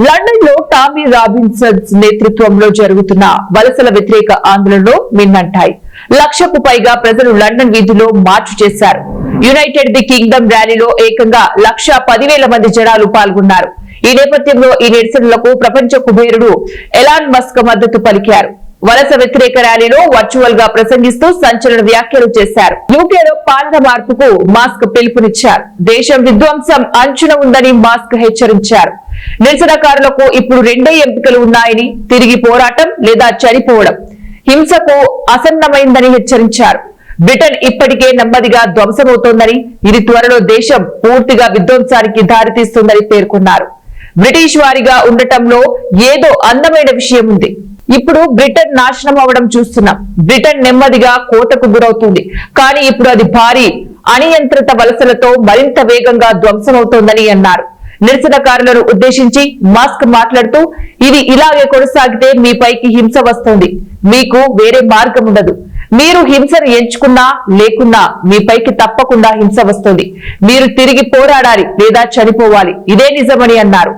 London లో Tommy రాబిన్సన్స్ నేతృత్వంలో జరుగుతున్న వలసల వ్యతిరేక ఆందోళనలో మిన్నంటాయి. లక్షకు పైగా ప్రజలు లండన్ వీధుల్లో మార్చు చేశారు. యునైటెడ్ ది కింగ్డమ్ ర్యాలీలో ఏకంగా 1,10,000 మంది జనాలు పాల్గొన్నారు. ఈ నేపథ్యంలో ఈ నిరసనలకు ప్రపంచ కుబేరుడు ఎలాన్ మస్క్ మద్దతు పలికారు. వలస వ్యతిరేక ర్యాలీలో వర్చువల్ గా ప్రసంగిస్తూ సంచలన వ్యాఖ్యలు చేశారు. యూకేలో పాలన మార్పుకు మాస్క్ పిలుపునిచ్చారు. దేశం విధ్వంసం అంచున ఉందని మాస్క్ హెచ్చరించారు. నిరసనకారులకు ఇప్పుడు రెండే ఎంపికలు ఉన్నాయని, తిరిగి పోరాటం లేదా చనిపోవడం. హింసకు అసన్నమైందని హెచ్చరించారు. బ్రిటన్ ఇప్పటికే నెమ్మదిగా ధ్వంసమవుతోందని, ఇది త్వరలో దేశం పూర్తిగా విధ్వంసానికి దారితీస్తుందని పేర్కొన్నారు. బ్రిటిష్ వారిగా ఉండటంలో ఏదో అందమైన విషయం ఉంది. ఇప్పుడు బ్రిటన్ నాశనం అవడం చూస్తున్నాం. బ్రిటన్ నెమ్మదిగా కోతకు గురవుతుంది, కానీ ఇప్పుడు అది భారీ అనియంత్రిత వలసలతో మరింత వేగంగా ధ్వంసమవుతోందని అన్నారు. నిరసనకారులను ఉద్దేశించి మాస్క్ మాట్లాడుతూ, ఇది ఇలాగే కొనసాగితే మీపైకి హింస వస్తుంది. మీకు వేరే మార్గం ఉండదు. మీరు హింసను ఎంచుకున్నా లేకున్నా మీపైకి తప్పకుండా హింస వస్తుంది. మీరు తిరిగి పోరాడాలి లేదా చనిపోవాలి. ఇదే నిజమని అన్నారు.